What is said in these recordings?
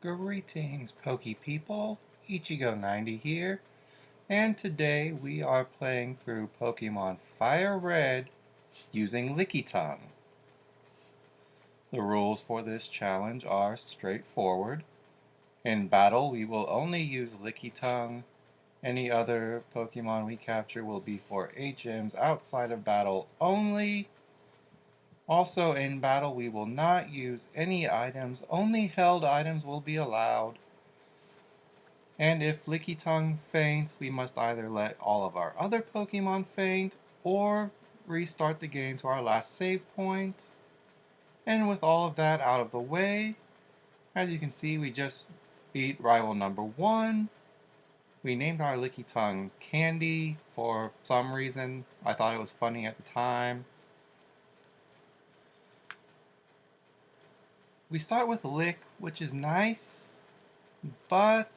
Greetings, Pokey people. Ichigo 90 here, and today we are playing through Pokemon FireRed using Lickitung. The rules for this challenge are straightforward. In battle, we will only use Lickitung. Any other Pokemon we capture will be for HMs outside of battle only. Also, in battle, we will not use any items. Only held items will be allowed. And if Lickitung faints, we must either let all of our other Pokemon faint or restart the game to our last save point. And with all of that out of the way, as you can see, we just beat rival number 1. We named our Lickitung Candy for some reason. I thought it was funny at the time. We start with Lick, which is nice, but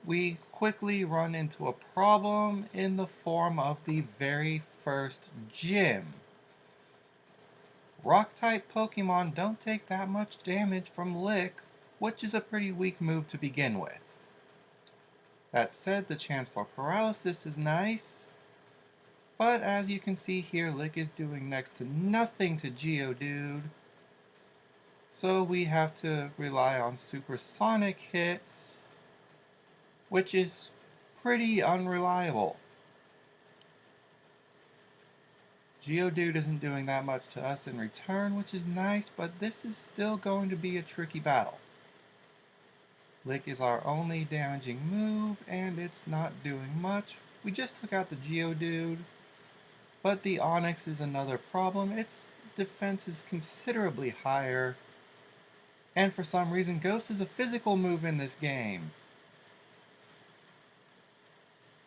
we quickly run into a problem in the form of the very first gym. Rock-type Pokemon don't take that much damage from Lick, which is a pretty weak move to begin with. That said, the chance for paralysis is nice, but as you can see here, Lick is doing next to nothing to Geodude, so we have to rely on supersonic hits, which is pretty unreliable. Geodude isn't doing that much to us in return, which is nice, but this is still going to be a tricky battle. Lick is our only damaging move, and it's not doing much. We just took out the Geodude, but the Onix is another problem. Its defense is considerably higher, and for some reason, Ghost is a physical move in this game.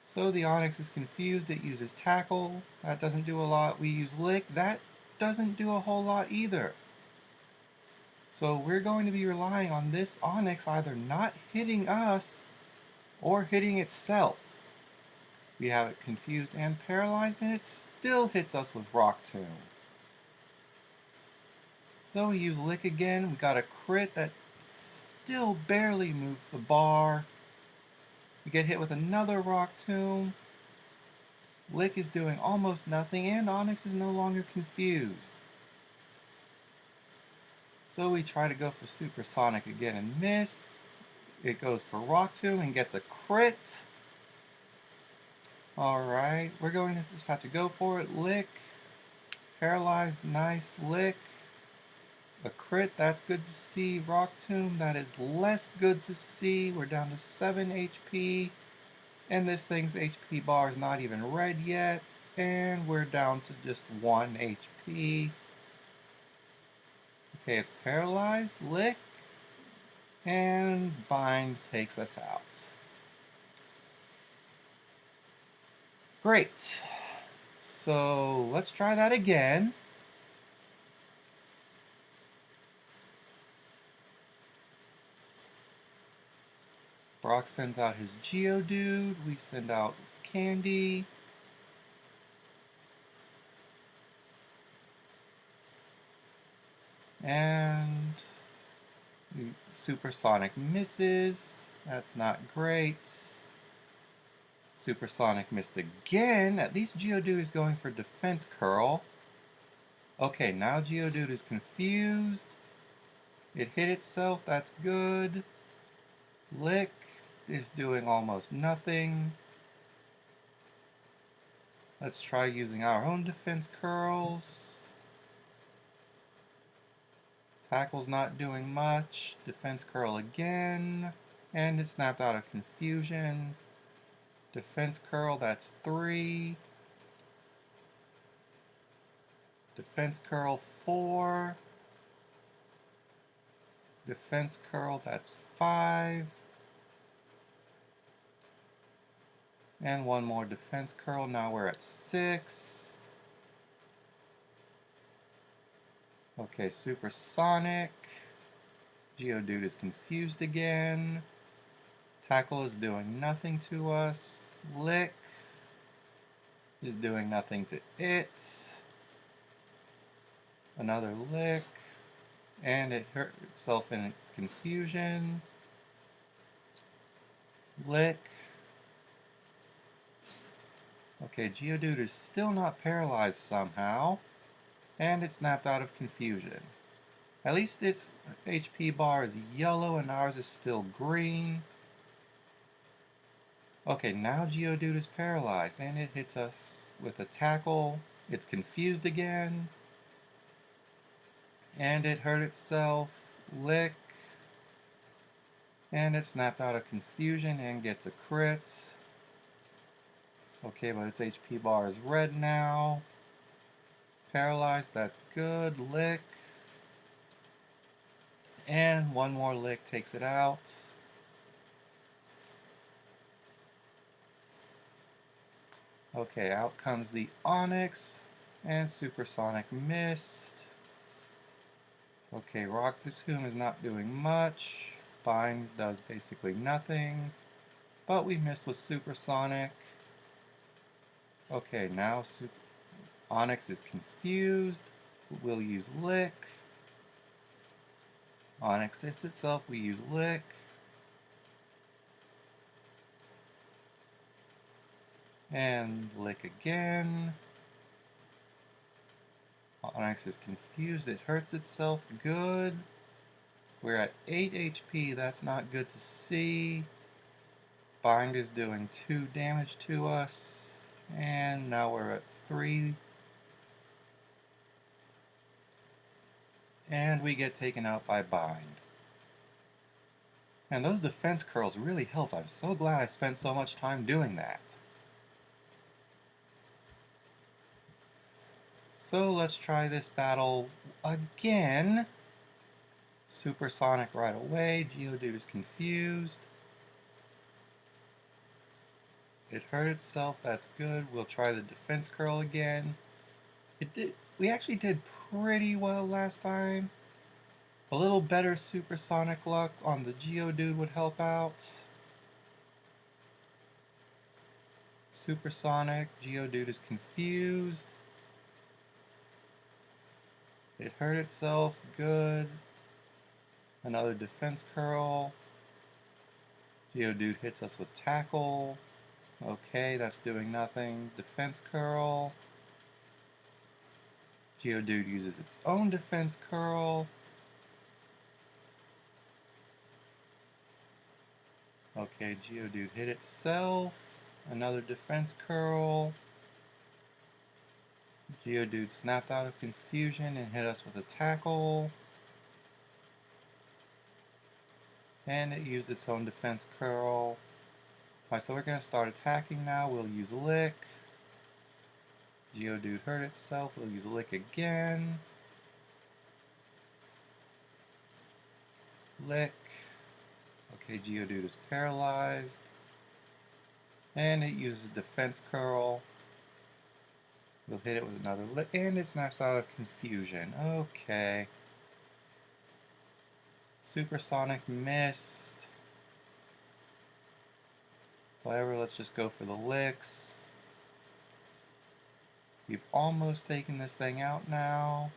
So the Onix is confused, it uses Tackle, that doesn't do a lot. We use Lick, that doesn't do a whole lot either. So we're going to be relying on this Onix either not hitting us or hitting itself. We have it confused and paralyzed, and it still hits us with Rock Tomb. So we use Lick again, we got a crit that still barely moves the bar. We get hit with another Rock Tomb. Lick is doing almost nothing, and Onix is no longer confused. So we try to go for Supersonic again and miss. It goes for Rock Tomb and gets a crit. Alright, we're going to just have to go for it. Lick. Paralyzed, nice. Lick. A crit, that's good to see. Rock Tomb, that is less good to see. We're down to 7 HP. And this thing's HP bar is not even red yet. And we're down to just 1 HP. Okay, it's paralyzed. Lick. And Bind takes us out. Great. So let's try that again. Brock sends out his Geodude, we send out Candy. And Supersonic misses, that's not great. Supersonic missed again, at least Geodude is going for Defense Curl. Okay, now Geodude is confused. It hit itself, that's good. Lick is doing almost nothing. Let's try using our own defense curls. Tackle's not doing much. Defense curl again. And it snapped out of confusion. Defense curl, that's 3. Defense curl 4. Defense curl, that's 5. And one more defense curl, now we're at 6. Okay, Supersonic. Geodude is confused again. Tackle is doing nothing to us. Lick is doing nothing to it. Another Lick. And it hurt itself in its confusion. Lick. Okay, Geodude is still not paralyzed somehow, and it snapped out of confusion. At least its HP bar is yellow and ours is still green. Okay, now Geodude is paralyzed and it hits us with a tackle. It's confused again. And it hurt itself. Lick. And it snapped out of confusion and gets a crit. Okay, but its HP bar is red now. Paralyzed, that's good. Lick. And one more lick takes it out. Okay, out comes the Onyx and Supersonic Mist. Okay, Lickitung is not doing much. Bind does basically nothing, but we missed with Supersonic. Okay, now Onyx is confused. We'll use Lick. Onyx hits itself, we use Lick. And Lick again. Onyx is confused, it hurts itself, good. We're at 8 HP, that's not good to see. Bind is doing 2 damage to us. And now we're at 3. And we get taken out by Bind. And those defense curls really helped. I'm so glad I spent so much time doing that. So let's try this battle again. Supersonic right away. Geodude is confused. It hurt itself, that's good. We'll try the defense curl again. We actually did pretty well last time. A little better supersonic luck on the Geodude would help out. Supersonic, Geodude is confused. It hurt itself, good. Another defense curl. Geodude hits us with tackle. Okay, that's doing nothing. Defense curl. Geodude uses its own defense curl. Okay, Geodude hit itself. Another defense curl. Geodude snapped out of confusion and hit us with a tackle. And it used its own defense curl. Alright, so we're going to start attacking now. We'll use Lick. Geodude hurt itself. We'll use Lick again. Lick. Okay, Geodude is paralyzed. And it uses defense curl. We'll hit it with another Lick. And it snaps out of confusion. Okay. Supersonic Mist. Whatever, let's just go for the licks. We've almost taken this thing out now.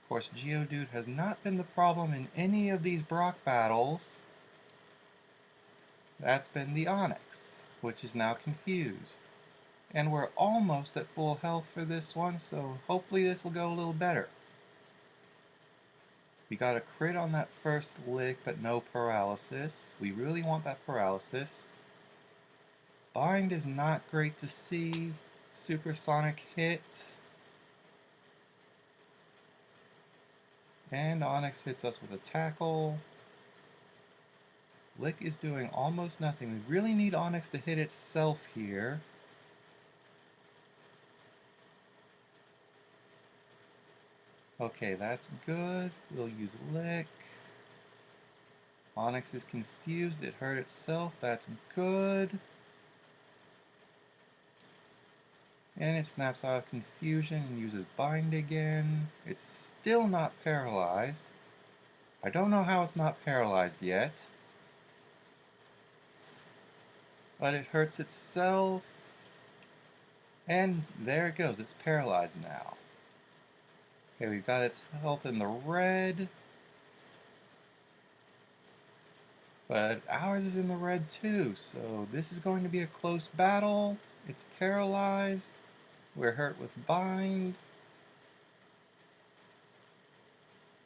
Of course, Geodude has not been the problem in any of these Brock battles. That's been the Onyx, which is now confused. And we're almost at full health for this one, so hopefully this will go a little better. We got a crit on that first lick, but no paralysis. We really want that paralysis. Bind is not great to see. Supersonic hit. And Onyx hits us with a tackle. Lick is doing almost nothing. We really need Onyx to hit itself here. Okay, that's good. We'll use Lick. Onyx is confused. It hurt itself. That's good. And it snaps out of confusion and uses Bind again. It's still not paralyzed. I don't know how it's not paralyzed yet. But it hurts itself. And there it goes. It's paralyzed now. Okay, we've got its health in the red. But ours is in the red too, so this is going to be a close battle. It's paralyzed. We're hurt with bind.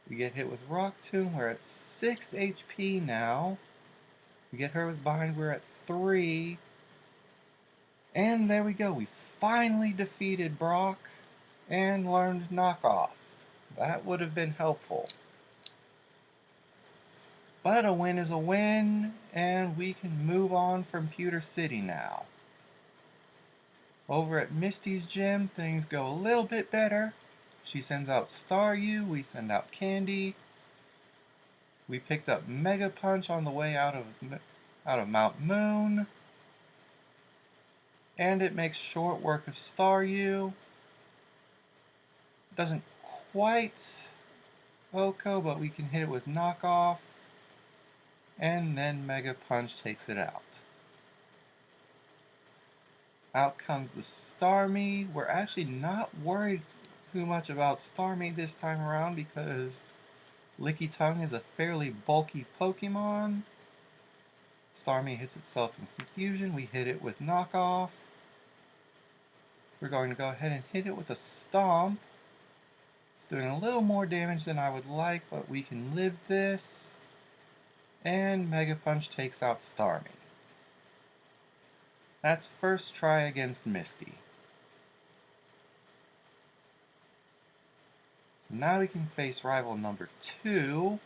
We get hit with Rock Tomb. We're at 6 HP now. We get hurt with bind. We're at 3. And there we go. We finally defeated Brock and learned knockoff. That would have been helpful. But a win is a win, and we can move on from Pewter City now. Over at Misty's gym, things go a little bit better. She sends out Staryu, we send out Candy. We picked up Mega Punch on the way out of Mount Moon. And it makes short work of Staryu. Doesn't quite Oko, but we can hit it with knockoff. And then Mega Punch takes it out. Out comes the Starmie. We're actually not worried too much about Starmie this time around because Lickitung is a fairly bulky Pokemon. Starmie hits itself in confusion. We hit it with knockoff. We're going to go ahead and hit it with a Stomp. It's doing a little more damage than I would like, but we can live this. And Mega Punch takes out Starmie. That's first try against Misty. So now we can face rival number 2.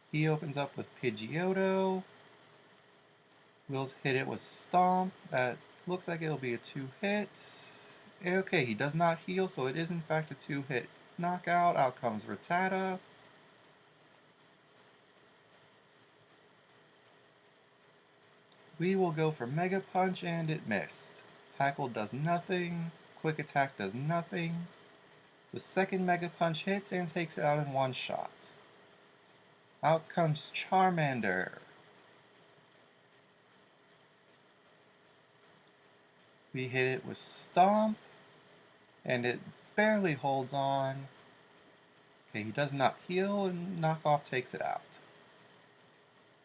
He opens up with Pidgeotto. We'll hit it with Stomp. That looks like it'll be a 2-hit. Okay, he does not heal, so it is in fact a 2-hit knockout. Out comes Rattata. We will go for Mega Punch, and it missed. Tackle does nothing. Quick Attack does nothing. The second Mega Punch hits and takes it out in one shot. Out comes Charmander. We hit it with Stomp, and it barely holds on. Okay, he does not heal, and Knockoff takes it out.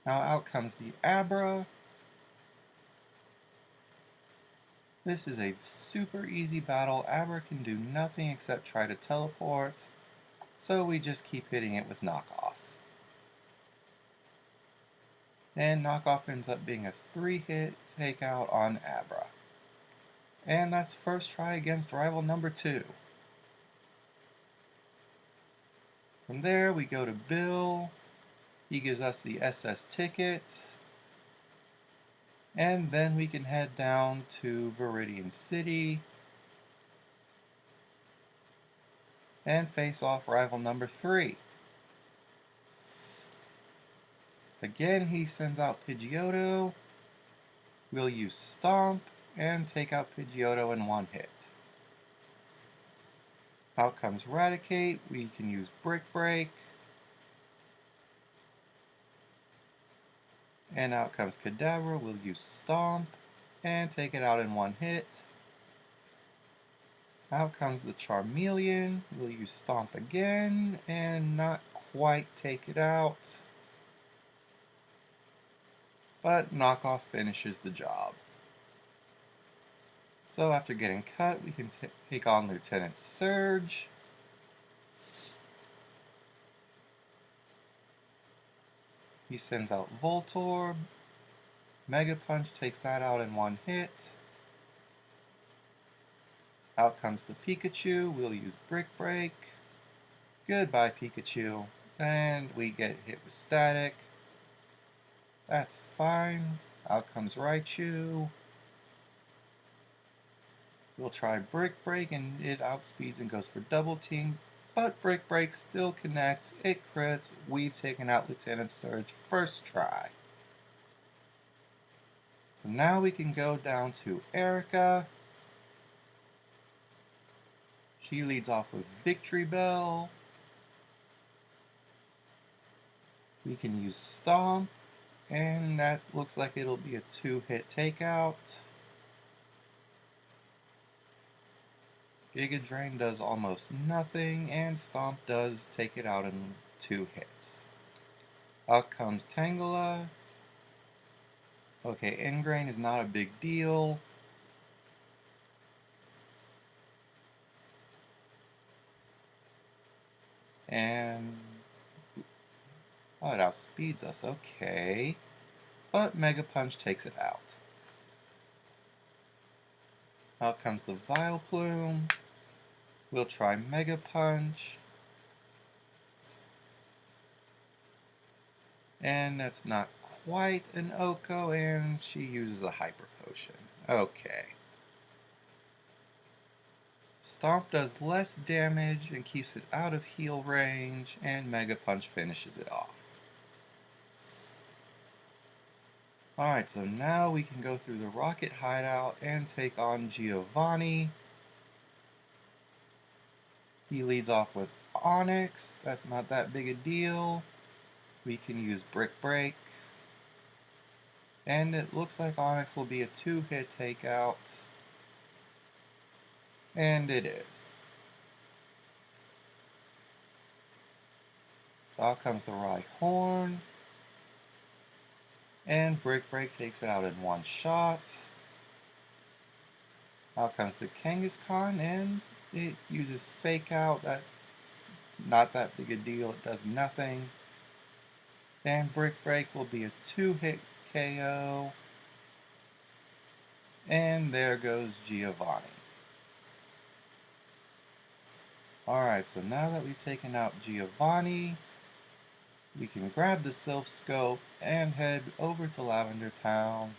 Now out comes the Abra. This is a super easy battle. Abra can do nothing except try to teleport, so we just keep hitting it with knockoff. And knockoff ends up being a 3-hit takeout on Abra. And that's first try against rival number 2. From there we go to Bill. He gives us the SS ticket. And then we can head down to Viridian City and face off rival number 3. Again, he sends out Pidgeotto. We'll use Stomp and take out Pidgeotto in one hit. Out comes Raticate. We can use Brick Break. And out comes Kadabra. We'll use Stomp and take it out in one hit. Out comes the Charmeleon. We'll use Stomp again and not quite take it out. But Knockoff finishes the job. So after getting cut, we can take on Lieutenant Surge. He sends out Voltorb. Mega Punch takes that out in one hit. Out comes the Pikachu. We'll use Brick Break. Goodbye, Pikachu. And we get hit with Static. That's fine. Out comes Raichu. We'll try Brick Break, and it outspeeds and goes for Double Team. But Brick Break still connects, it crits, we've taken out Lieutenant Surge first try. So now we can go down to Erica. She leads off with Victory Bell. We can use Stomp, and that looks like it'll be a 2-hit takeout. Giga Drain does almost nothing, and Stomp does take it out in 2 hits. Out comes Tangela. Okay, ingrain is not a big deal. And oh, it outspeeds us, okay. But Mega Punch takes it out. Out comes the Vileplume. We'll try Mega Punch. And that's not quite an Oko, and she uses a Hyper Potion. Okay. Stomp does less damage and keeps it out of heal range, and Mega Punch finishes it off. Alright, so now we can go through the Rocket Hideout and take on Giovanni. He leads off with Onyx. That's not that big a deal. We can use Brick Break. And it looks like Onyx will be a 2-hit takeout. And it is. So out comes the Rhyhorn. And Brick Break takes it out in one shot. Out comes the Kangaskhan, and it uses Fake Out. That's not that big a deal. It does nothing. And Brick Break will be a 2-hit KO. And there goes Giovanni. Alright, so now that we've taken out Giovanni, we can grab the Sylph Scope and head over to Lavender Town,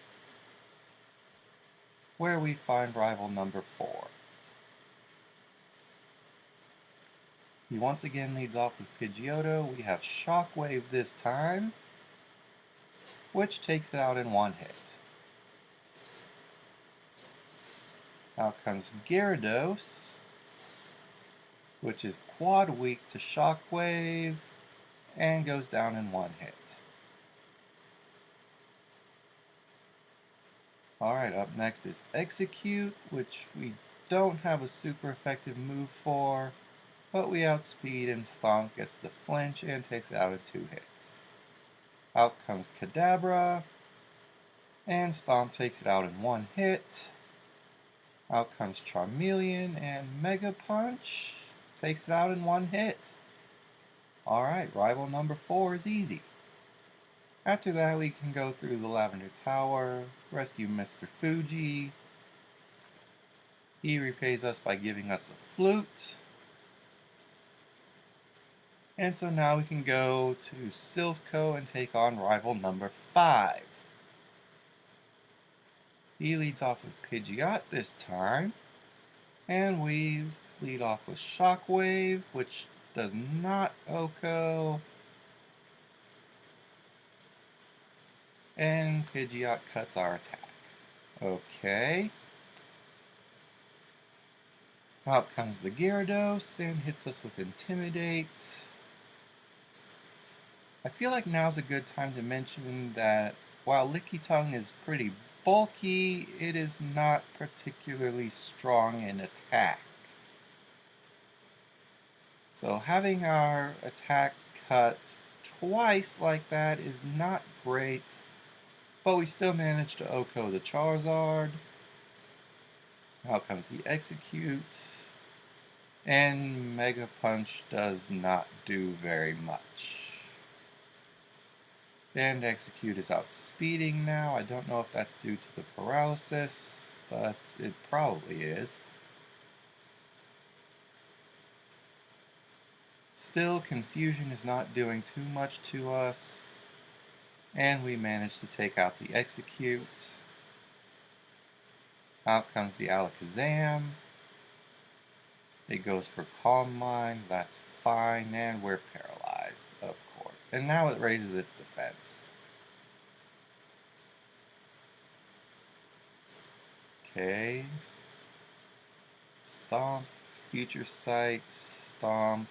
where we find rival number 4. He once again leads off with Pidgeotto. We have Shockwave this time, which takes it out in one hit. Out comes Gyarados, which is quad weak to Shockwave, and goes down in one hit. Alright, up next is Execute, which we don't have a super effective move for, but we outspeed and Stomp gets the flinch and takes it out in 2 hits. Out comes Kadabra, and Stomp takes it out in 1 hit. Out comes Charmeleon, and Mega Punch takes it out in 1 hit. Alright, rival number 4 is easy. After that, we can go through the Lavender Tower, rescue Mr. Fuji. He repays us by giving us a flute. And so now we can go to Silphco and take on rival number 5. He leads off with Pidgeot this time. And we lead off with Shockwave, which does not Oko. And Pidgeot cuts our attack. Okay. Out comes the Gyarados and hits us with Intimidate. I feel like now's a good time to mention that while Lickitung is pretty bulky, it is not particularly strong in attack. So having our attack cut twice like that is not great, but we still managed to Oko the Charizard. Out comes the Execute, and Mega Punch does not do very much. And Execute is outspeeding now. I don't know if that's due to the paralysis, but it probably is. Still, Confusion is not doing too much to us, and we managed to take out the Execute. Out comes the Alakazam. It goes for Calm Mind, that's fine, and we're paralyzed, of course. And now it raises its defense. Okay. Stomp, Future Sight, Stomp,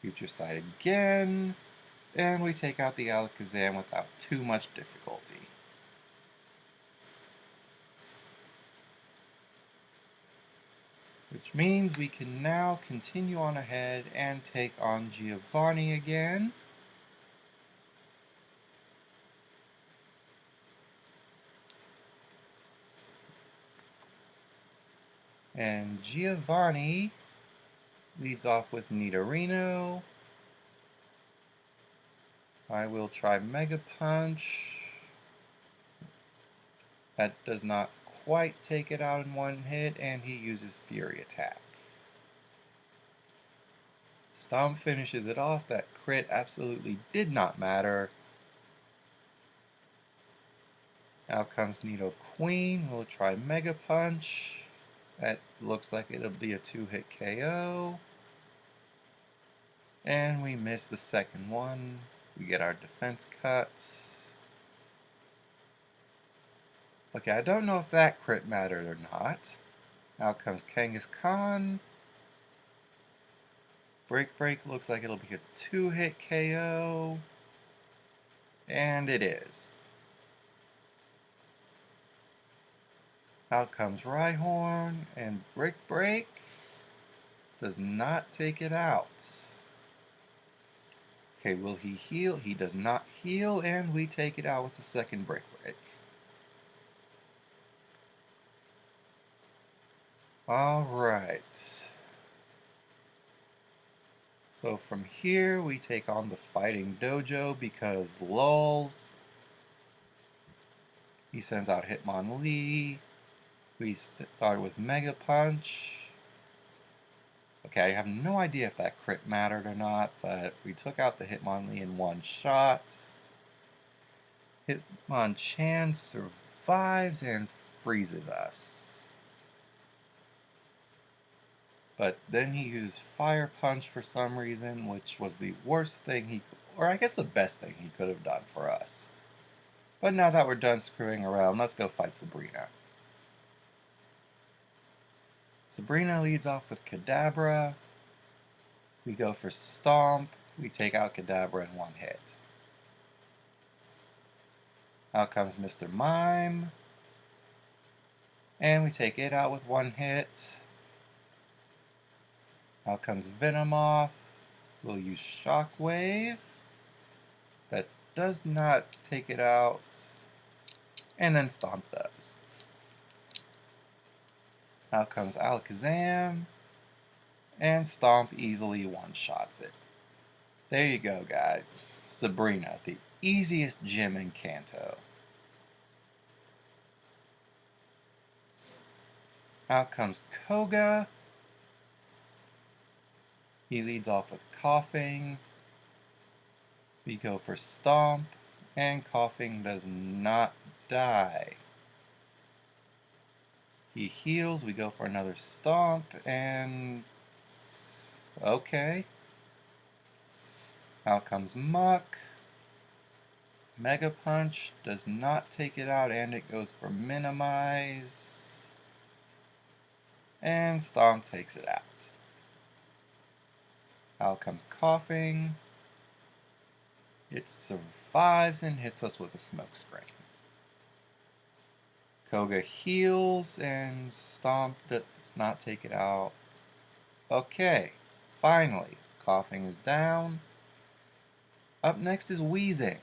Future Sight again, and we take out the Alakazam without too much difficulty. Which means we can now continue on ahead and take on Giovanni again. And Giovanni leads off with Nidorino. I will try Mega Punch. That does not quite take it out in one hit, and he uses Fury Attack. Stomp finishes it off. That crit absolutely did not matter. Out comes Nidoqueen. We'll try Mega Punch. That looks like it'll be a 2-hit KO. And we miss the second one. We get our defense cuts. Okay, I don't know if that crit mattered or not. Out comes Kangaskhan. Break looks like it'll be a 2-hit KO. And it is. Out comes Rhyhorn, and Break does not take it out. Okay, will he heal? He does not heal, and we take it out with the second Break. Alright. So from here, we take on the Fighting Dojo because lulz. He sends out Hitmonlee. We start with Mega Punch. Okay, I have no idea if that crit mattered or not, but we took out the Hitmonlee in one shot. Hitmonchan survives and freezes us. But then he used Fire Punch for some reason, which was the worst thing he could, or I guess the best thing he could have done for us. But now that we're done screwing around, let's go fight Sabrina. Sabrina leads off with Kadabra. We go for Stomp. We take out Kadabra in one hit. Out comes Mr. Mime. And we take it out with one hit. Out comes Venomoth. We'll use Shockwave. That does not take it out. And then Stomp does. Out comes Alakazam. And Stomp easily one-shots it. There you go, guys. Sabrina, the easiest gym in Kanto. Out comes Koga. He leads off with Coughing. We go for Stomp, and Coughing does not die. He heals, we go for another Stomp, and okay. Out comes Muck. Mega Punch does not take it out, and it goes for Minimize. And Stomp takes it out. Out comes Coughing. It survives and hits us with a smoke screen. Koga heals and Stomp does not take it out. Okay, finally, Coughing is down. Up next is Wheezing.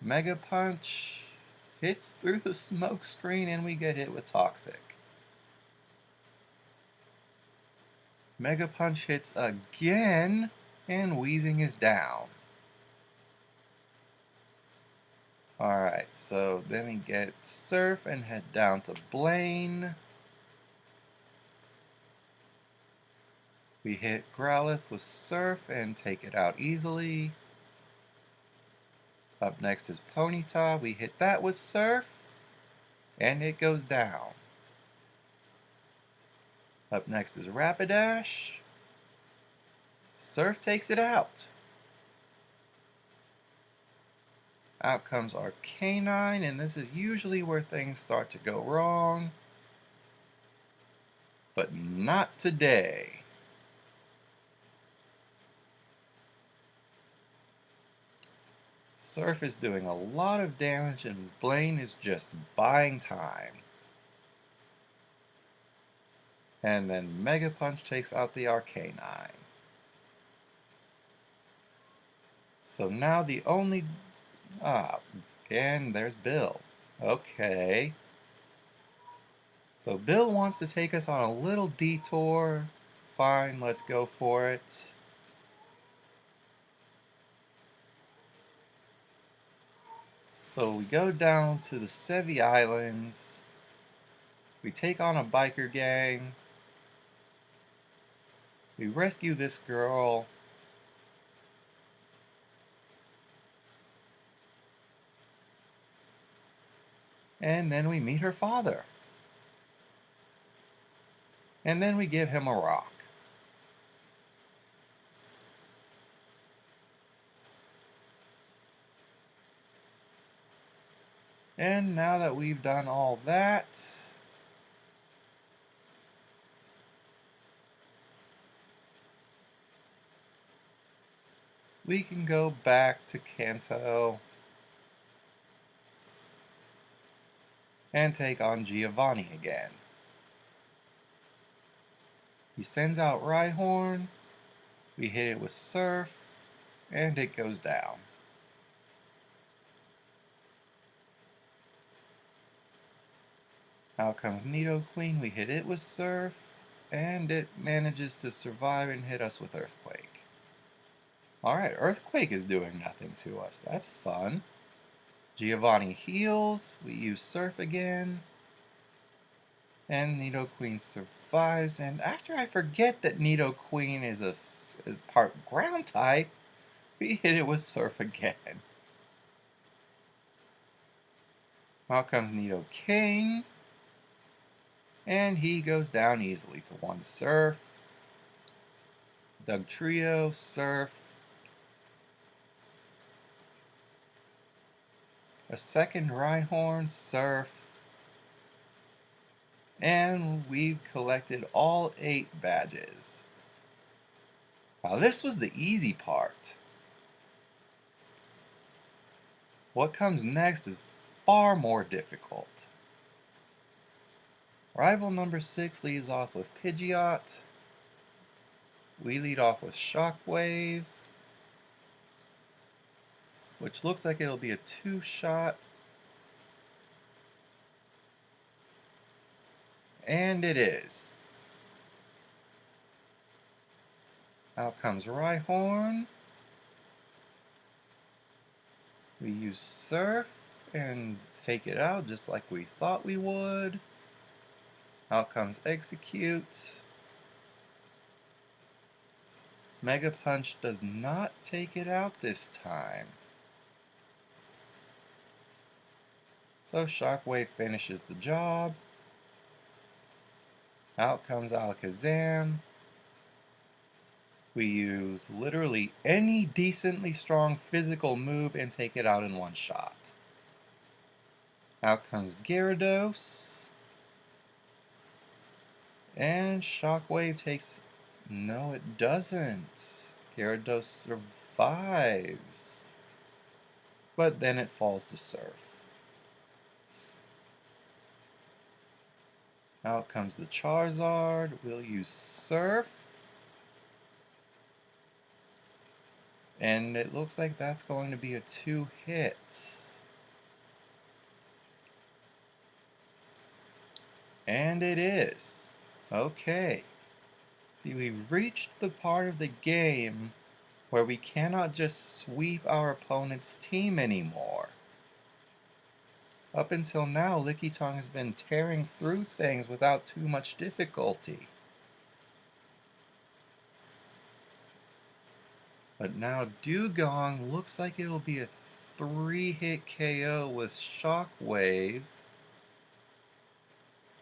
Mega Punch hits through the smoke screen and we get hit with Toxic. Mega Punch hits again, and Wheezing is down. Alright, so then we get Surf and head down to Blaine. We hit Growlithe with Surf and take it out easily. Up next is Ponyta. We hit that with Surf, and it goes down. Up next is Rapidash. Surf takes it out. Out comes Arcanine, and this is usually where things start to go wrong. But not today. Surf is doing a lot of damage, and Blaine is just buying time. And then Mega Punch takes out the Arcanine. So now the only... and there's Bill. Okay. So Bill wants to take us on a little detour. Fine, let's go for it. So we go down to the Sevi Islands. We take on a biker gang. We rescue this girl. And then we meet her father. And then we give him a rock. And now that we've done all that, we can go back to Kanto and take on Giovanni again. He sends out Rhyhorn, we hit it with Surf, and it goes down. Out comes Nidoqueen, we hit it with Surf, and it manages to survive and hit us with Earthquake. Alright, Earthquake is doing nothing to us, that's fun. Giovanni heals, we use Surf again, and Nidoqueen survives, and after I forget that Nidoqueen is part ground type, we hit it with Surf again. Out comes Nidoking, and he goes down easily to one Surf. Dugtrio, Surf. A second Rhyhorn, Surf. And we've collected all 8 badges. Now this was the easy part. What comes next is far more difficult. Rival number 6 leads off with Pidgeot. We lead off with Shockwave, which looks like it'll be a 2-shot. And it is. Out comes Rhyhorn. We use Surf and take it out just like we thought we would. Out comes Execute. Mega Punch does not take it out this time. So Shockwave finishes the job. Out comes Alakazam. We use literally any decently strong physical move and take it out in one shot. Out comes Gyarados. And Shockwave takes... No, it doesn't. Gyarados survives. But then it falls to Surf. Out comes the Charizard. We'll use Surf. And it looks like that's going to be a 2-hit. And it is. Okay. See, we've reached the part of the game where we cannot just sweep our opponent's team anymore. Up until now, Lickitung has been tearing through things without too much difficulty. But now Dugong looks like it'll be a 3-hit KO with Shockwave.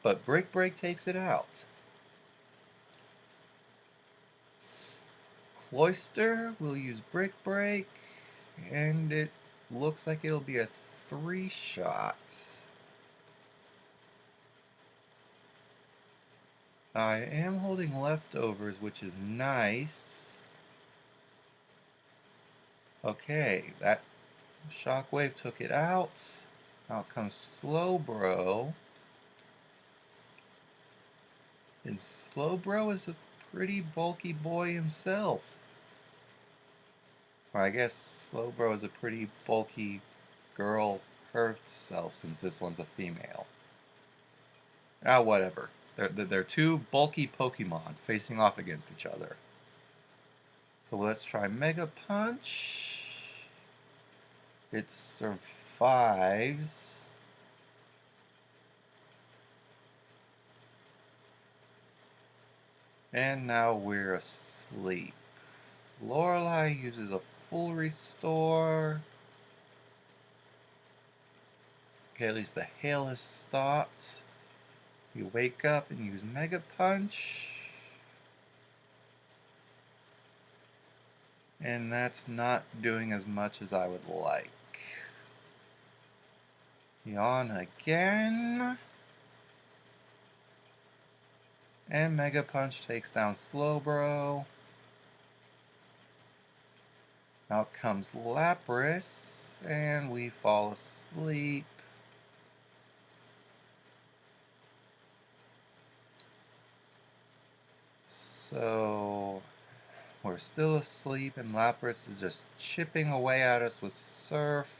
But Brick Break takes it out. Cloyster will use Brick Break, and it looks like it'll be a 3-shot. I am holding leftovers, which is nice. Okay, that Shockwave took it out. Out comes Slowbro. And Slowbro is a pretty bulky boy himself. Or I guess Slowbro is a pretty bulky girl herself, since this one's a female. Ah, whatever. They're two bulky Pokemon facing off against each other. So let's try Mega Punch. It survives. And now we're asleep. Lorelei uses a full restore. Okay, at least the hail has stopped. You wake up and use Mega Punch. And that's not doing as much as I would like. Yawn again. And Mega Punch takes down Slowbro. Out comes Lapras, and we fall asleep. So we're still asleep, and Lapras is just chipping away at us with Surf.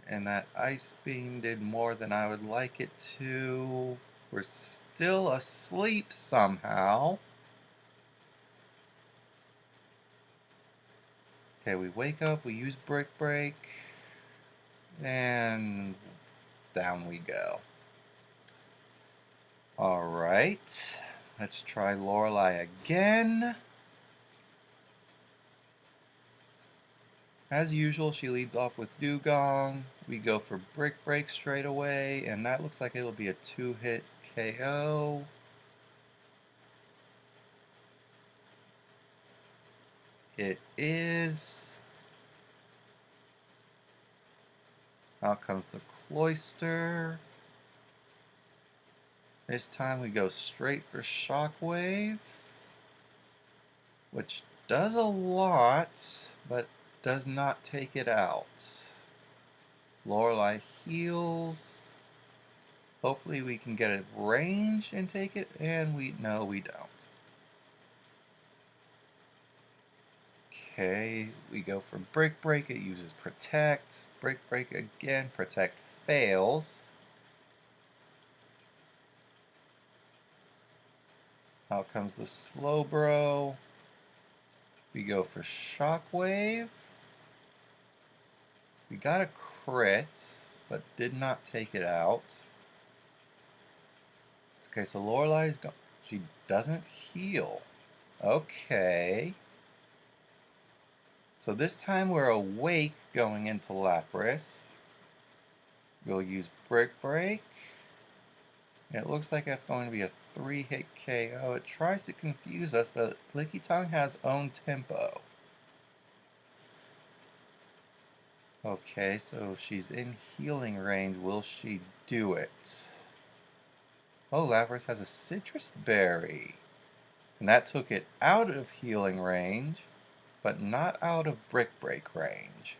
And that Ice Beam did more than I would like it to. We're still asleep somehow. Okay, we wake up, we use Brick Break, and down we go. Alright, let's try Lorelei again. As usual, she leads off with Dugong. We go for Brick Break straight away, and that looks like it'll be a 2-hit KO. It is. Out comes the Cloyster. This time we go straight for Shockwave, which does a lot, but does not take it out. Lorelei heals. Hopefully we can get a range and take it, and no, we don't. Okay, we go for Brick Break. It uses Protect. Brick Break again. Protect fails. Out comes the Slowbro. We go for Shockwave. We got a crit, but did not take it out. Okay, so Lorelei's go. She doesn't heal. Okay. So this time we're awake going into Lapras. We'll use Brick Break. It looks like that's going to be a 3-hit KO. It tries to confuse us, but Lickitung has own tempo. Okay, so she's in healing range. Will she do it? Oh, Lapras has a Citrus Berry. And that took it out of healing range, but not out of Brick Break range.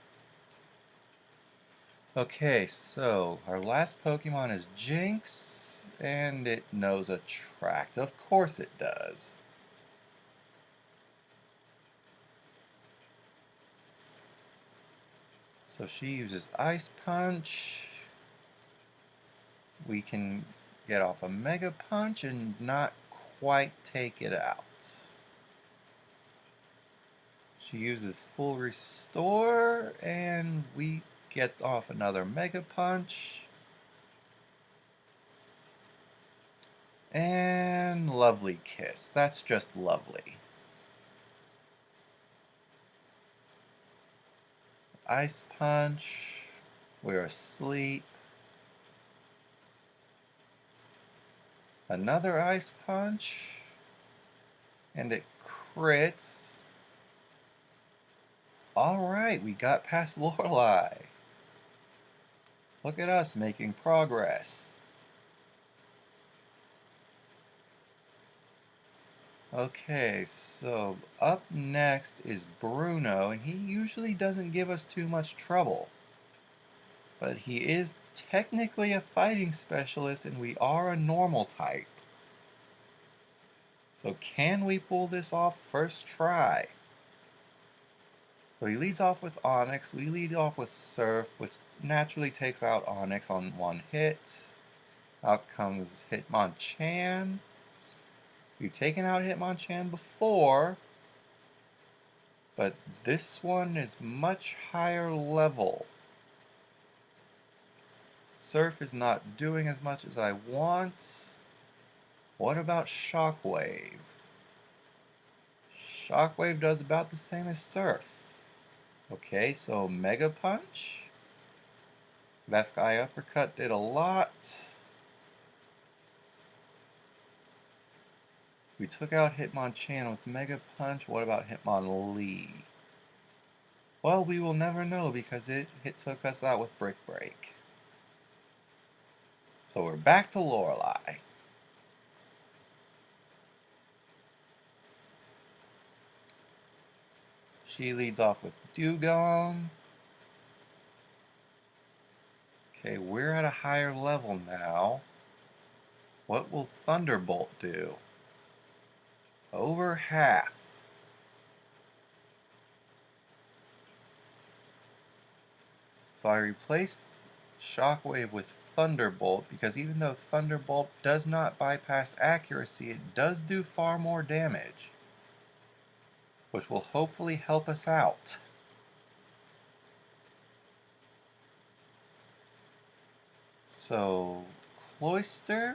Okay, so our last Pokemon is Jinx, and it knows Attract. Of course it does. So she uses Ice Punch. We can get off a Mega Punch and not quite take it out. She uses Full Restore, and we get off another Mega Punch. And Lovely Kiss. That's just lovely. Ice Punch. We're asleep. Another Ice Punch. And it crits. Alright, we got past Lorelei. Look at us making progress. Okay, so up next is Bruno, and he usually doesn't give us too much trouble. But he is technically a fighting specialist, and we are a normal type. So can we pull this off first try? So he leads off with Onyx. We lead off with Surf, which naturally takes out Onyx on one hit. Out comes Hitmonchan. We've taken out Hitmonchan before, but this one is much higher level. Surf is not doing as much as I want. What about Shockwave? Shockwave does about the same as Surf. Okay, so Mega Punch. That Sky Uppercut did a lot. We took out Hitmonchan with Mega Punch. What about Hitmonlee? Well, we will never know because it took us out with Brick Break. So we're back to Lorelei. She leads off with Dewgong. Okay, we're at a higher level now. What will Thunderbolt do? Over half. So I replaced Shockwave with Thunderbolt because even though Thunderbolt does not bypass accuracy, it does do far more damage, which will hopefully help us out. So Cloyster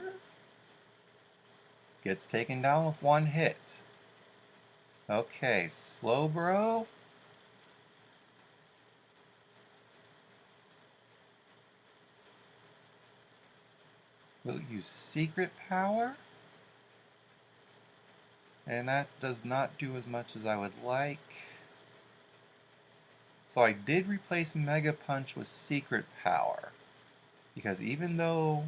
gets taken down with one hit. Okay, Slowbro. We'll use Secret Power. And that does not do as much as I would like. So I did replace Mega Punch with Secret Power. Because even though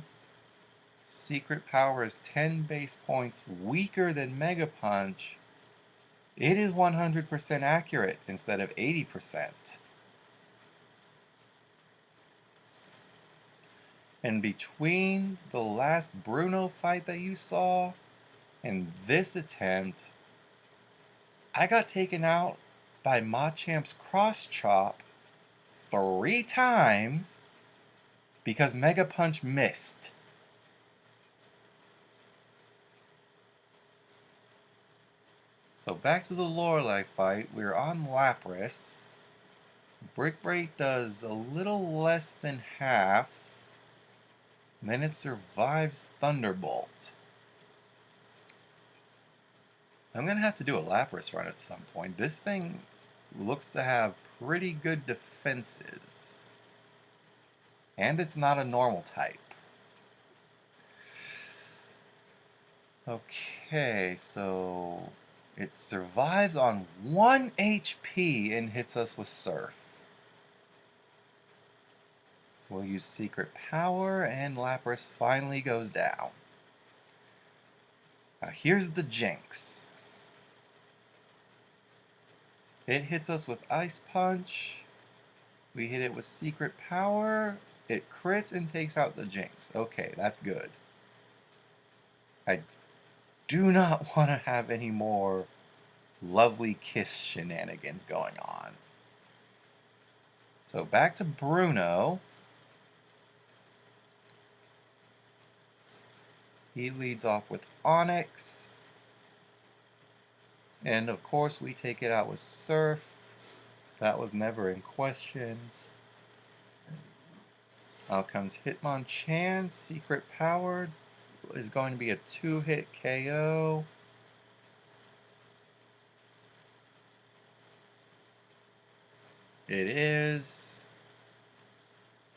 Secret Power is 10 base points weaker than Mega Punch, it is 100% accurate instead of 80%. And between the last Bruno fight that you saw and this attempt, I got taken out by Machamp's Cross Chop 3 times because Mega Punch missed. So back to the Lorelei fight. We're on Lapras. Brick Break does a little less than half. And then it survives Thunderbolt. I'm going to have to do a Lapras run at some point. This thing looks to have pretty good defenses. And it's not a normal type. Okay, so it survives on 1 HP and hits us with Surf. So we'll use Secret Power and Lapras finally goes down. Now here's the jinx. It hits us with Ice Punch. We hit it with Secret Power. It crits and takes out the jinx. Okay, that's good. I do not want to have any more lovely kiss shenanigans going on. So back to Bruno. He leads off with Onyx. And of course we take it out with Surf. That was never in question. Out comes Hitmonchan. Secret Power is going to be a 2-hit KO. It is.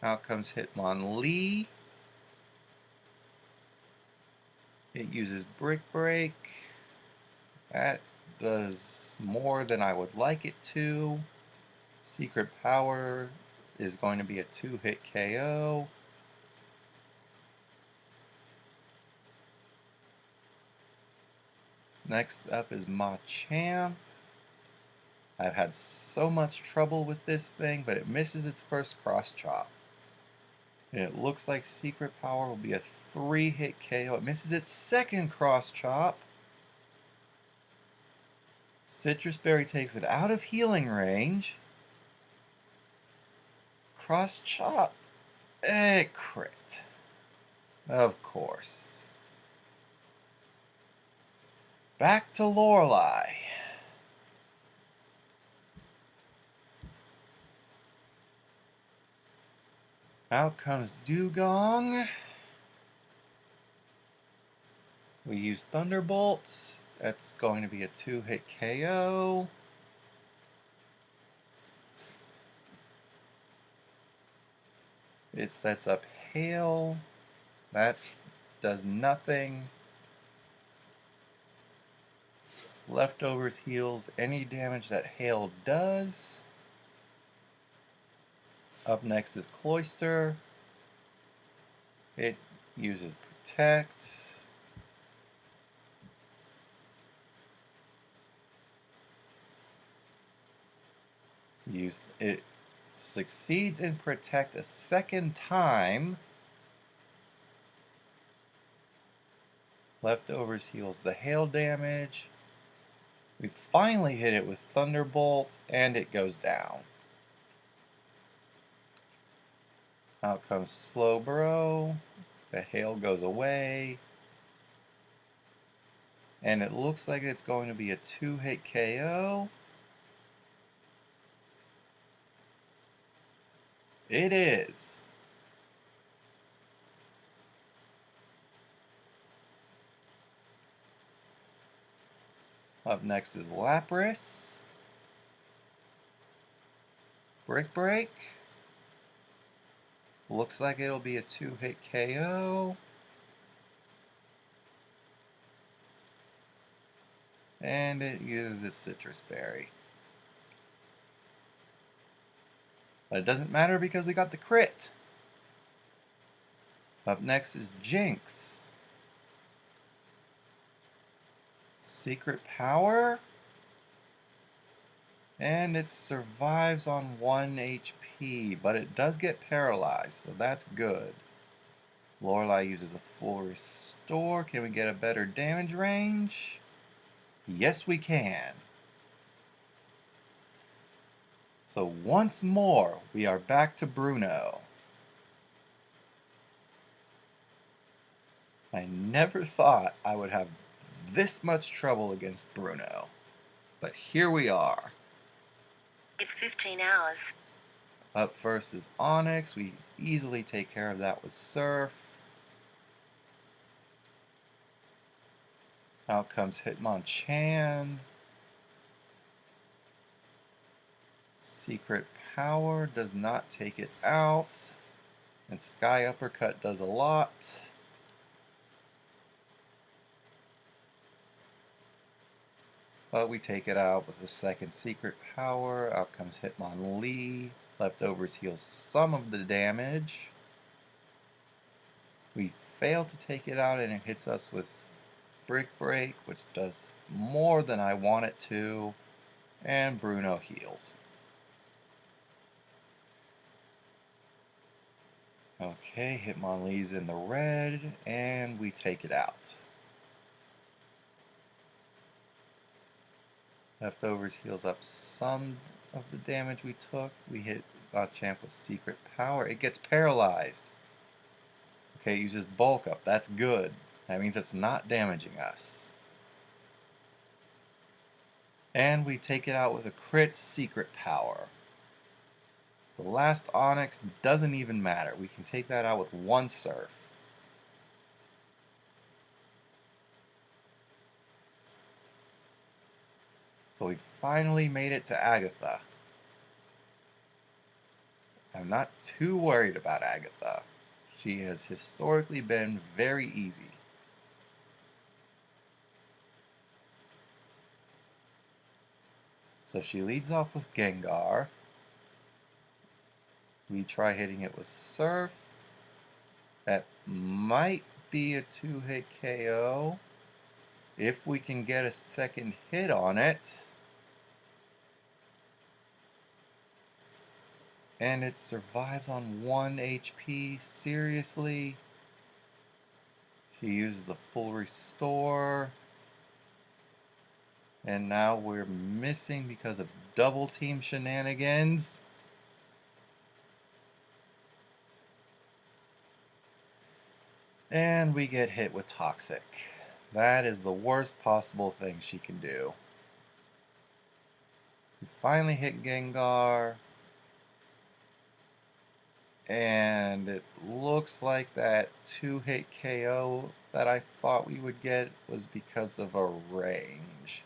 Out comes Hitmonlee. It uses Brick Break. That does more than I would like it to. Secret Power is going to be a 2-hit KO. Next up is Machamp. I've had so much trouble with this thing, but it misses its first Cross Chop. And it looks like Secret Power will be a 3-hit KO. It misses its second Cross Chop. Citrus Berry takes it out of healing range. cross chop. Crit. Of course. Back to Lorelei. Out comes Dugong. We use Thunderbolts. That's going to be a 2-hit KO. It sets up Hail. That does nothing. Leftovers heals any damage that Hail does. Up next is Cloister. It uses Protect. It succeeds in Protect a second time. Leftovers heals the hail damage. We finally hit it with Thunderbolt, and it goes down. Out comes Slowbro. The hail goes away. And it looks like it's going to be a 2-hit KO. It is. Up next is Lapras. Brick Break. Looks like it'll be a 2-hit KO. And it uses its Citrus Berry. But it doesn't matter because we got the crit. Up next is Jinx. Secret Power. And it survives on 1 HP, but it does get paralyzed, so that's good. Lorelei uses a full restore. Can we get a better damage range? Yes, we can. So once more, we are back to Bruno. I never thought I would have this much trouble against Bruno, but here we are. It's 15 hours. Up first is Onyx. We easily take care of that with Surf. Out comes Hitmonchan. Secret Power does not take it out. And Sky Uppercut does a lot. But we take it out with a second Secret Power. Out comes Hitmonlee. Leftovers heals some of the damage. We fail to take it out and it hits us with Brick Break, which does more than I want it to. And Bruno heals. Okay, Hitmonlee's in the red, and we take it out. Leftovers heals up some of the damage we took. We hit Machamp with Secret Power. It gets paralyzed. Okay, it uses Bulk Up. That's good. That means it's not damaging us. And we take it out with a crit Secret Power. The last Onyx doesn't even matter. We can take that out with one Surf. So we finally made it to Agatha. I'm not too worried about Agatha. She has historically been very easy. So she leads off with Gengar. We try hitting it with Surf. That might be a 2-hit KO. If we can get a second hit on it. And it survives on 1 HP. Seriously? She uses the full restore. And now we're missing because of double team shenanigans. And we get hit with Toxic. That is the worst possible thing she can do. We finally hit Gengar. And it looks like that 2-hit KO that I thought we would get was because of a range.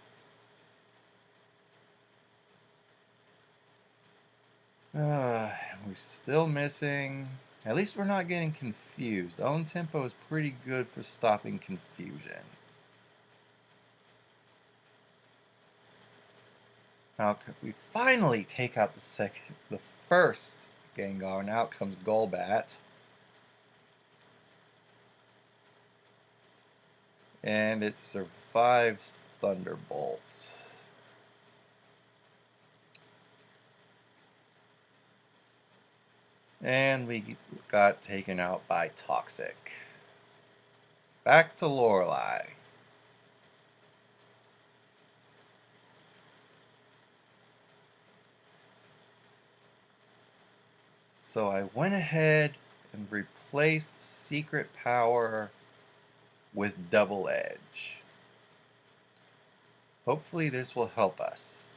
We're still missing. At least we're not getting confused. Own tempo is pretty good for stopping confusion. Now we finally take out the first Gengar, and out comes Golbat. And it survives Thunderbolt. And we got taken out by Toxic. Back to Lorelei. So I went ahead and replaced Secret Power with Double Edge. Hopefully this will help us.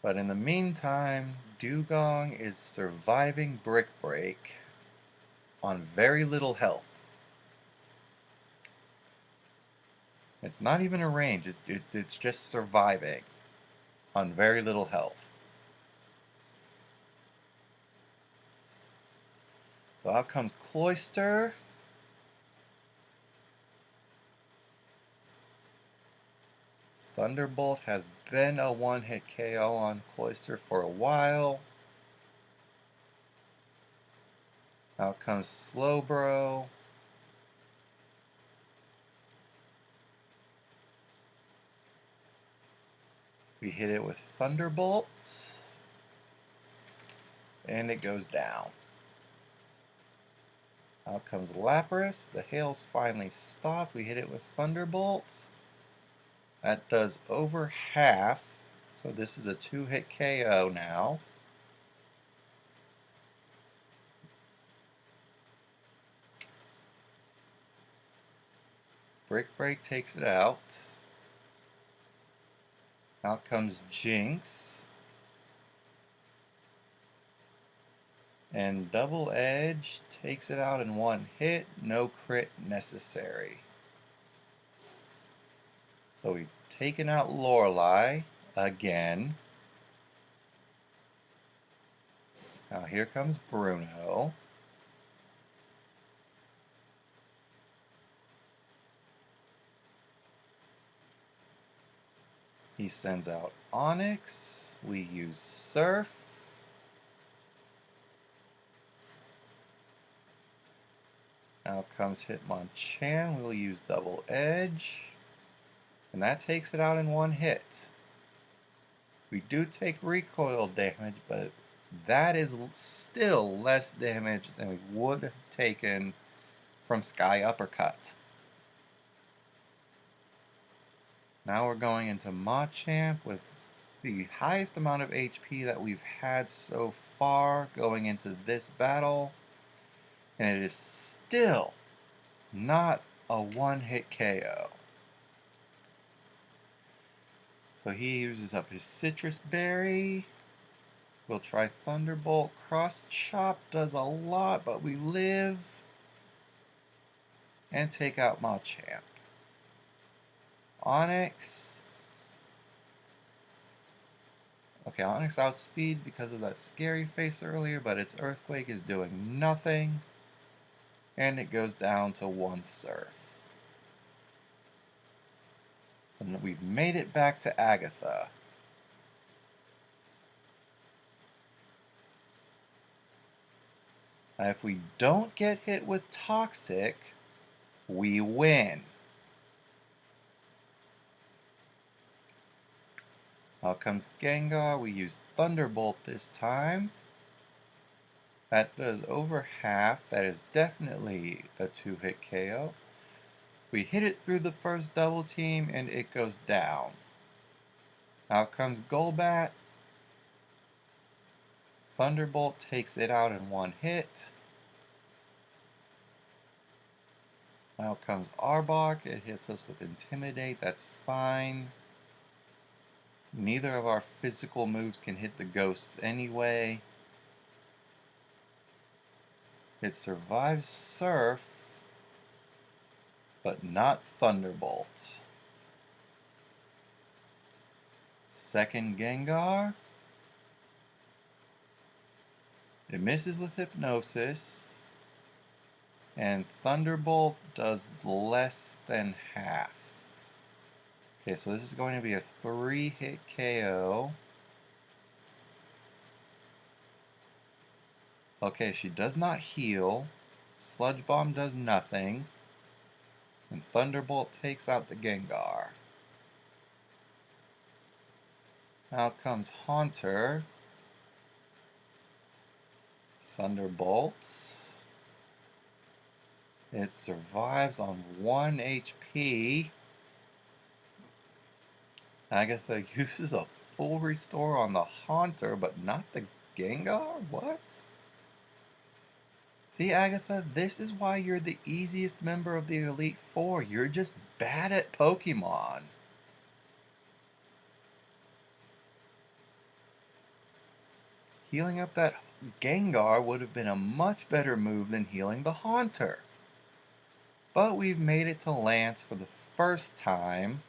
But in the meantime, Dugong is surviving Brick Break on very little health. It's not even a range, it's just surviving on very little health. So out comes Cloyster. Thunderbolt has been a one-hit KO on Cloyster for a while. Out comes Slowbro. We hit it with Thunderbolt. And it goes down. Out comes Lapras. The hail's finally stopped. We hit it with Thunderbolt. That does over half. So this is a 2-hit KO now. Brick Break takes it out. Out comes Jinx. And Double Edge takes it out in one hit. No crit necessary. So we've taken out Lorelei again. Now here comes Bruno. He sends out Onyx. We use Surf. Now comes Hitmonchan. We'll use Double Edge. And that takes it out in one hit. We do take recoil damage, but that is still less damage than we would have taken from Sky Uppercut. Now we're going into Machamp with the highest amount of HP that we've had so far going into this battle. And it is still not a one-hit KO. So he uses up his Citrus Berry. We'll try Thunderbolt. Cross Chop does a lot, but we live. And take out Machamp. Onyx. Okay, Onyx outspeeds because of that scary face earlier, but its Earthquake is doing nothing. And it goes down to one Surf. So we've made it back to Agatha. Now if we don't get hit with Toxic, we win. Out comes Gengar. We use Thunderbolt this time. That does over half. That is definitely a 2-hit KO. We hit it through the first double team and it goes down. Out comes Golbat. Thunderbolt takes it out in one hit. Out comes Arbok. It hits us with Intimidate. That's fine. Neither of our physical moves can hit the ghosts anyway. It survives Surf, but not Thunderbolt. Second Gengar. It misses with Hypnosis. And Thunderbolt does less than half. Okay, so this is going to be a 3-hit KO. Okay, she does not heal. Sludge Bomb does nothing. And Thunderbolt takes out the Gengar. Out comes Haunter. Thunderbolt. It survives on 1 HP. Agatha uses a full restore on the Haunter, but not the Gengar? What? See, Agatha, this is why you're the easiest member of the Elite Four. You're just bad at Pokemon. Healing up that Gengar would have been a much better move than healing the Haunter. But we've made it to Lance for the first time.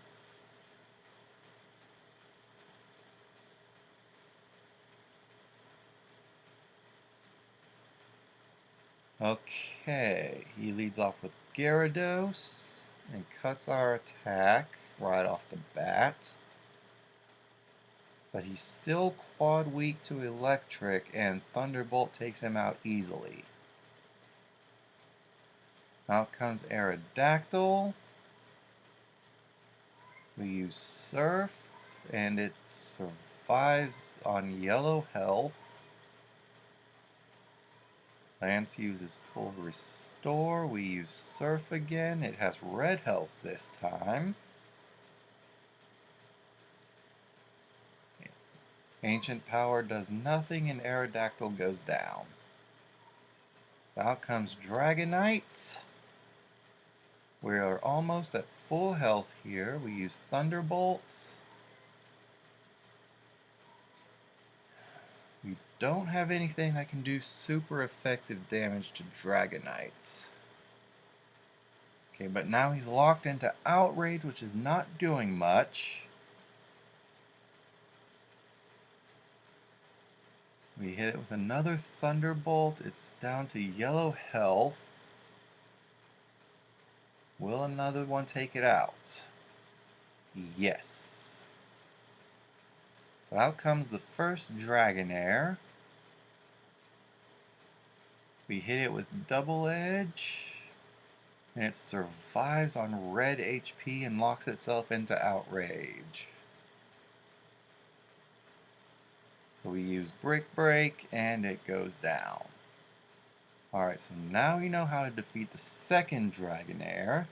Okay, he leads off with Gyarados and cuts our attack right off the bat. But he's still quad weak to Electric, and Thunderbolt takes him out easily. Out comes Aerodactyl. We use Surf, and it survives on yellow health. Lance uses full restore. We use Surf again. It has red health this time. Ancient Power does nothing and Aerodactyl goes down. Out comes Dragonite. We are almost at full health here. We use Thunderbolt. We don't have anything that can do super effective damage to Dragonite. Okay, but now he's locked into Outrage, which is not doing much. We hit it with another Thunderbolt. It's down to yellow health. Will another one take it out? Yes. So out comes the first Dragonair. We hit it with Double Edge. And it survives on red HP and locks itself into Outrage. So we use Brick Break and it goes down. Alright, so now we know how to defeat the second Dragonair.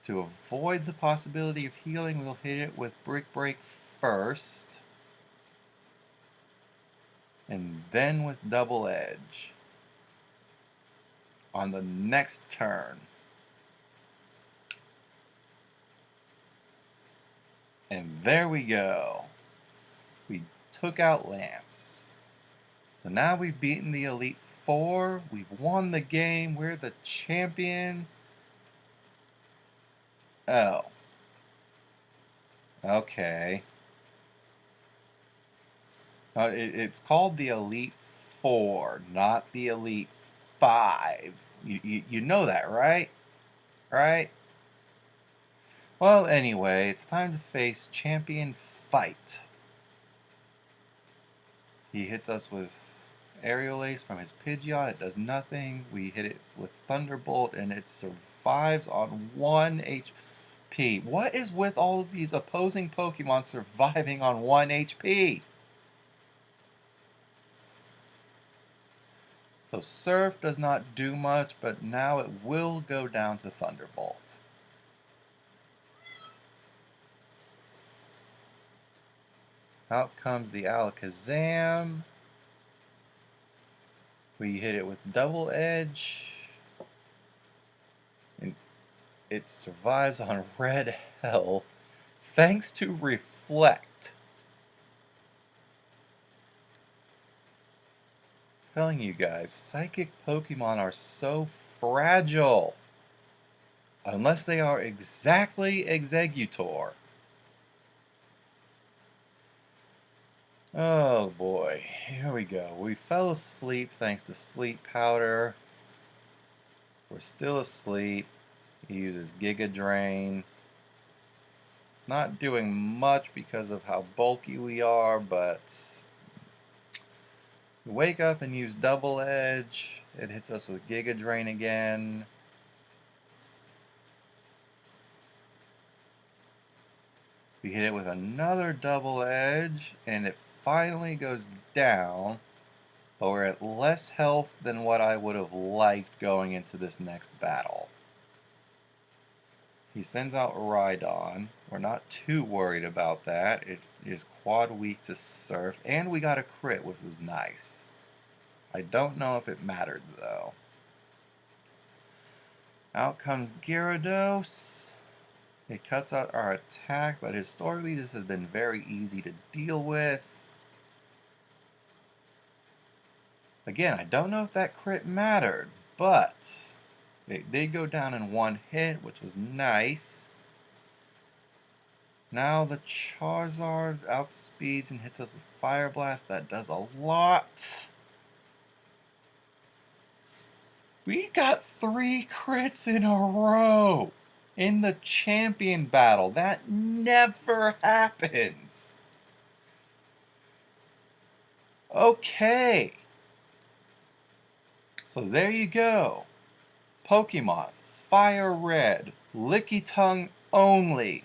To avoid the possibility of healing, we'll hit it with Brick Break first. And then with Double Edge. On the next turn. And there we go. We took out Lance. So now we've beaten the Elite Four. We've won the game. We're the champion. Oh. Okay. It's called the Elite Four, not the Elite Five. You know that, right? Right? Well, anyway, it's time to face Champion Fight. He hits us with Aerial Ace from his Pidgeot. It does nothing. We hit it with Thunderbolt, and it survives on 1 HP. What is with all of these opposing Pokemon surviving on 1 HP? So Surf does not do much, but now it will go down to Thunderbolt. Out comes the Alakazam. We hit it with Double Edge. And it survives on red health thanks to Reflect. Telling you guys, psychic Pokemon are so fragile. Unless they are exactly Exeggutor. Oh boy, here we go. We fell asleep thanks to sleep powder. We're still asleep. He uses Giga Drain. It's not doing much because of how bulky we are, but we wake up and use Double Edge. It hits us with Giga Drain again. We hit it with another Double Edge, and it finally goes down. But we're at less health than what I would have liked going into this next battle. He sends out Rhydon. We're not too worried about that. It is quad weak to Surf, and we got a crit, which was nice. I don't know if it mattered, though. Out comes Gyarados. It cuts out our attack, but historically this has been very easy to deal with. Again, I don't know if that crit mattered, but it did go down in one hit, which was nice. Now the Charizard outspeeds and hits us with Fire Blast. That does a lot. We got 3 crits in a row in the champion battle. That never happens. Okay. So there you go. Pokemon, FireRed, Lickitung only.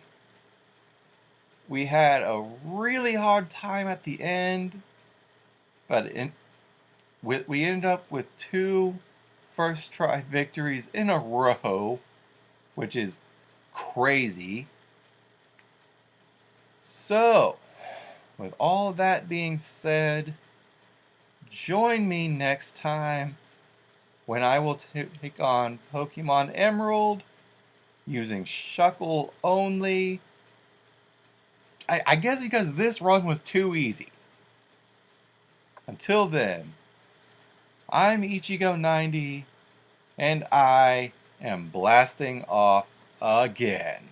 We had a really hard time at the end, but we ended up with 2 first try victories in a row, which is crazy. So, with all that being said, join me next time when I will take on Pokemon Emerald using Shuckle only. I guess because this run was too easy. Until then, I'm Ichigo 90, and I am blasting off again.